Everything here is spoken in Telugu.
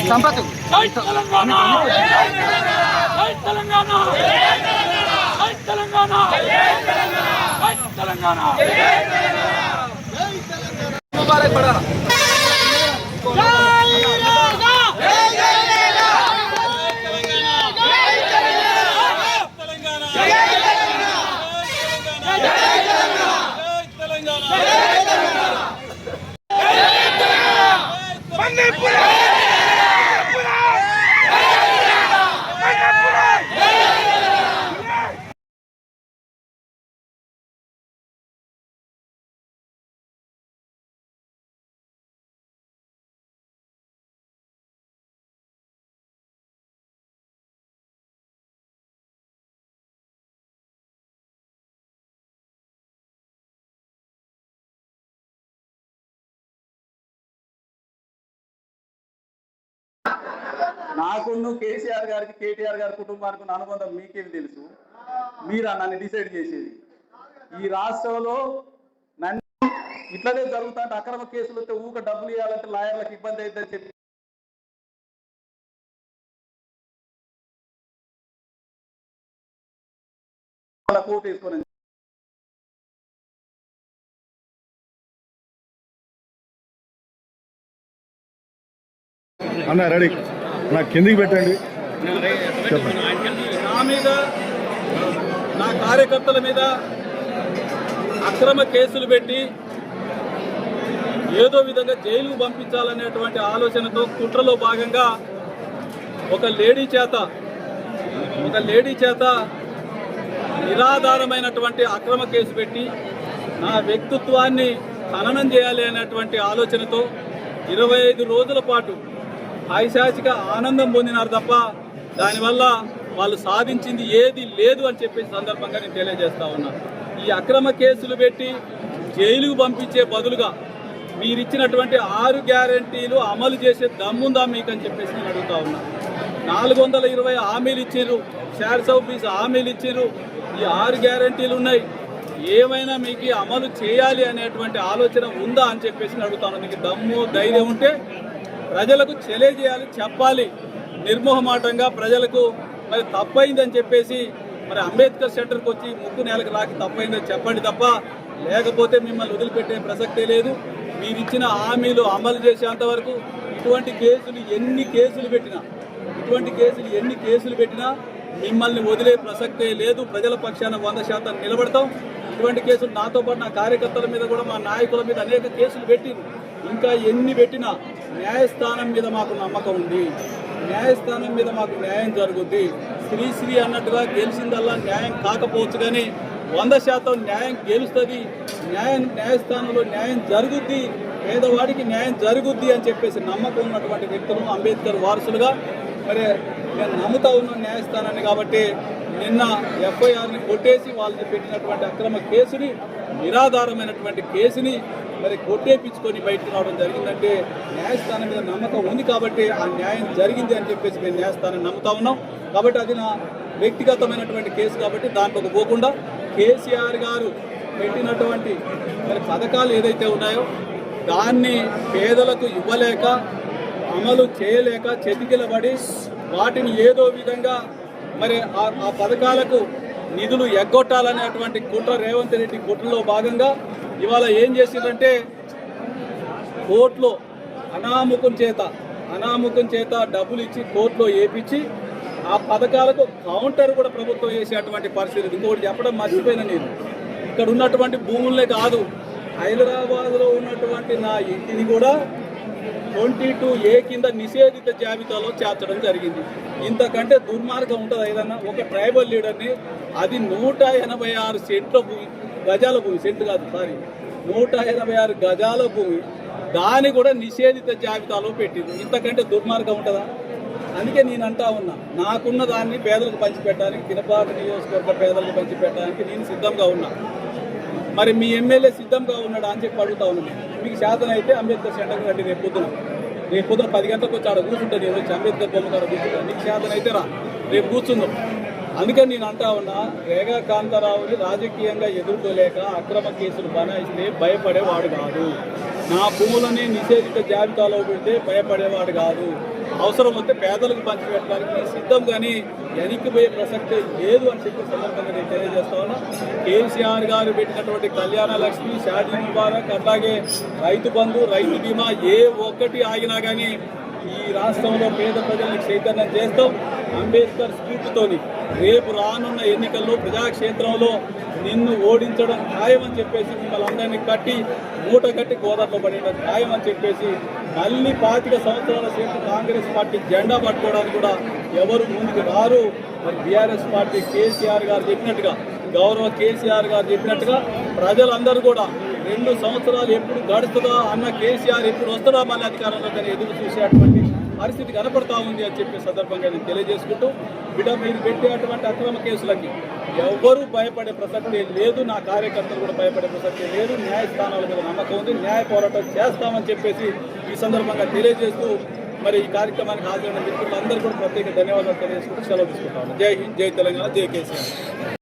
సంపత్ ముబారక్ పడారా నాకున్ను కేసీఆర్ గారికి కేటీఆర్ గారి కుటుంబానికి అనుబంధం మీకేమి తెలుసు? మీరా నన్ను డిసైడ్ చేసేది? ఈ రాష్ట్రంలో నన్ను ఇట్లనే జరుగుతుంటే అక్రమ కేసులు వస్తే ఊక డబ్బులు ఇవ్వాలంటే లాయర్లకు ఇబ్బంది అవుతుందని చెప్పి కోర్టు వేసుకొని అన్న రెడీ నా కిందికి పెట్టండి. నా మీద నా కార్యకర్తల మీద అక్రమ కేసులు పెట్టి ఏదో విధంగా జైలుకు పంపించాలనేటువంటి ఆలోచనతో కుట్రలో భాగంగా ఒక లేడీ చేత నిరాధారమైనటువంటి అక్రమ కేసు పెట్టి నా వ్యక్తిత్వాన్ని ఖననం చేయాలి అనేటువంటి ఆలోచనతో 25 రోజుల పాటు ఐశాచిక ఆనందం పొందినారు తప్ప దానివల్ల వాళ్ళు సాధించింది ఏది లేదు అని చెప్పేసి సందర్భంగా నేను తెలియజేస్తా ఉన్నా. ఈ అక్రమ కేసులు పెట్టి జైలుకు పంపించే బదులుగా మీరిచ్చినటువంటి 6 గ్యారంటీలు అమలు చేసే దమ్ముందా మీకు అని చెప్పేసి నేను అడుగుతా ఉన్నా. 420 హామీలు ఇచ్చారు, షేర్స్ ఆఫ్ పీస్ హామీలు ఇచ్చారు, ఈ 6 గ్యారంటీలు ఉన్నాయి, ఏమైనా మీకు అమలు చేయాలి అనేటువంటి ఆలోచన ఉందా అని చెప్పేసి అడుగుతాను. మీకు దమ్ము ధైర్యం ఉంటే ప్రజలకు తెలియజేయాలి, చెప్పాలి నిర్మోహమాటంగా ప్రజలకు. మరి తప్పైందని చెప్పేసి మరి అంబేద్కర్ సెంటర్కి వచ్చి ముక్కు నేలకు రాకి తప్పైందని చెప్పండి తప్ప, లేకపోతే మిమ్మల్ని వదిలిపెట్టే ప్రసక్తే లేదు. మీరు ఇచ్చిన హామీలు అమలు చేసేంత వరకు ఇటువంటి కేసులు ఎన్ని కేసులు పెట్టినా మిమ్మల్ని వదిలే ప్రసక్తే లేదు. ప్రజల పక్షాన 100% నిలబడతాం. ఇటువంటి కేసులు నాతో పాటు నా కార్యకర్తల మీద కూడా మా నాయకుల మీద అనేక కేసులు పెట్టిరు. ఇంకా ఎన్ని పెట్టినా న్యాయస్థానం మీద మాకు నమ్మకం ఉంది, న్యాయస్థానం మీద మాకు న్యాయం జరుగుద్ది. శ్రీశ్రీ అన్నట్టుగా గెలిచిందల్లా న్యాయం కాకపోవచ్చు కానీ 100% న్యాయం గెలుస్తుంది, న్యాయస్థానంలో న్యాయం జరుగుద్ది, పేదవాడికి న్యాయం జరుగుద్ది అని చెప్పేసి నమ్మకం ఉన్నటువంటి వ్యక్తులు అంబేద్కర్ వారసులుగా మరి నేను నమ్ముతా ఉన్న న్యాయస్థానాన్ని. కాబట్టి నిన్న FIRని కొట్టేసి వాళ్ళు పెట్టినటువంటి అక్రమ కేసుని, నిరాధారమైనటువంటి కేసుని మరి కొట్టేపించుకొని బయటకు రావడం జరిగిందంటే న్యాయస్థానం మీద నమ్మకం ఉంది కాబట్టి ఆ న్యాయం జరిగింది అని చెప్పేసి మేము న్యాయస్థానం నమ్ముతా ఉన్నాం. కాబట్టి అది నా వ్యక్తిగతమైనటువంటి కేసు కాబట్టి దాంట్లోకి పోకుండా కేసీఆర్ గారు పెట్టినటువంటి మరి పథకాలు ఏదైతే ఉన్నాయో దాన్ని పేదలకు ఇవ్వలేక, అమలు చేయలేక చతికిలబడి వాటిని ఏదో విధంగా మరి ఆ పథకాలకు నిధులు ఎగ్గొట్టాలనేటువంటి కుట్ర రేవంత్ రెడ్డి కుట్రలో భాగంగా ఇవాళ ఏం చేసిందంటే కోర్టులో అనాముఖం చేత డబ్బులు ఇచ్చి కోర్టులో వేయించి ఆ పథకాలకు కౌంటర్ కూడా ప్రభుత్వం వేసేటువంటి పరిస్థితి. ఇంకోటి చెప్పడం మర్చిపోయిన నేను, ఇక్కడ ఉన్నటువంటి భూములనే కాదు, హైదరాబాద్లో ఉన్నటువంటి నా ఇంటిని కూడా 22A కింద నిషేధిత జాబితాలో చేర్చడం జరిగింది. ఇంతకంటే దుర్మార్గం ఉంటుంది ఏదన్నా? ఒక ట్రైబల్ లీడర్ని, అది 186 గజాల భూమి, సెంటు కాదు సారీ 186 గజాల భూమి, దాన్ని కూడా నిషేధిత జాబితాలో పెట్టింది. ఇంతకంటే దుర్మార్గం ఉంటుందా? అందుకే నేను అంటా ఉన్నా, నాకున్న దాన్ని పేదలకు పంచిపెట్టడానికి, తినపాక నియోజకవర్గ పేదలకు పంచిపెట్టడానికి నేను సిద్ధంగా ఉన్నా. మరి మీ ఎమ్మెల్యే సిద్ధంగా ఉన్నాడా అని చెప్పి అడుగుతా ఉన్నాను. మీకు శాతం అయితే అంబేద్కర్ సెంటర్కి రండి, రేపు పొద్దున 10 గంటలకు వచ్చి ఆడ కూర్చుంటుంది, నేను వచ్చి అంబేద్కర్ బొమ్మ కాడ కూర్చుంటాను. నీకు శాతం అయితే రా, రేపు కూర్చుందాం. అందుకని నేను అంటా ఉన్నా, రేగా కాంతారావుని రాజకీయంగా ఎదుర్కోలేక అక్రమ కేసులు బనాయిస్తే భయపడేవాడు కాదు. నా భూములని నిషేధిత జాబితాలో పెడితే భయపడేవాడు కాదు. అవసరం వస్తే పేదలకు పంచిపెట్టడానికి నేను సిద్ధం, కానీ వెనక్కిపోయే ప్రసక్తే లేదు అని చెప్పే సందర్భంగా నేను తెలియజేస్తా ఉన్నా. కేసీఆర్ గారు పెట్టినటువంటి కళ్యాణ లక్ష్మి, షాదీ ముబారక్, అట్లాగే రైతు బంధు, రైతు బీమా ఏ ఒక్కటి ఆగినా కానీ ఈ రాష్ట్రంలో పేద ప్రజలకు చైతన్యం చేస్తాం. అంబేద్కర్ స్ఫూర్తితోని రేపు రానున్న ఎన్నికల్లో ప్రజాక్షేత్రంలో నిన్ను ఓడించడం ఖాయమని చెప్పేసి, మిమ్మల్ని అందరినీ మూట కట్టి గోదావరిలో పడేయడం ఖాయమని చెప్పేసి, మళ్ళీ 25 సంవత్సరాల సేపు కాంగ్రెస్ పార్టీ జెండా పట్టుకోవడానికి కూడా ఎవరు ముందుకు రారు. మరి బీఆర్ఎస్ పార్టీ కేసీఆర్ గారు చెప్పినట్టుగా, గౌరవ కేసీఆర్ గారు చెప్పినట్టుగా ప్రజలందరూ కూడా 2 సంవత్సరాలు ఎప్పుడు గడుస్తుందా అన్న, కేసీఆర్ ఎప్పుడు వస్తుందా మళ్ళీ అధికారంలో కానీ ఎదురు చూసేటువంటి పరిస్థితి కనపడతా ఉంది అని చెప్పే సందర్భంగా నేను తెలియజేసుకుంటూ, బిడ్డ మీరు పెట్టేటువంటి అక్రమ కేసులకి ఎవరు భయపడే ప్రసక్తే లేదు. నా కార్యకర్తలు కూడా భయపడే ప్రసక్తే లేదు. న్యాయస్థానాల మీద నమ్మకం ఉంది. న్యాయ పోరాటం చేస్తామని చెప్పేసి ఈ సందర్భంగా తెలియజేస్తూ, మరి ఈ కార్యక్రమానికి హాజరైన మిత్రులందరూ కూడా ప్రత్యేక ధన్యవాదాలు తెలియజేసుకుంటూ సెలవు తీసుకుంటాను. జై హింద్, జై తెలంగాణ, జై కేసీఆర్.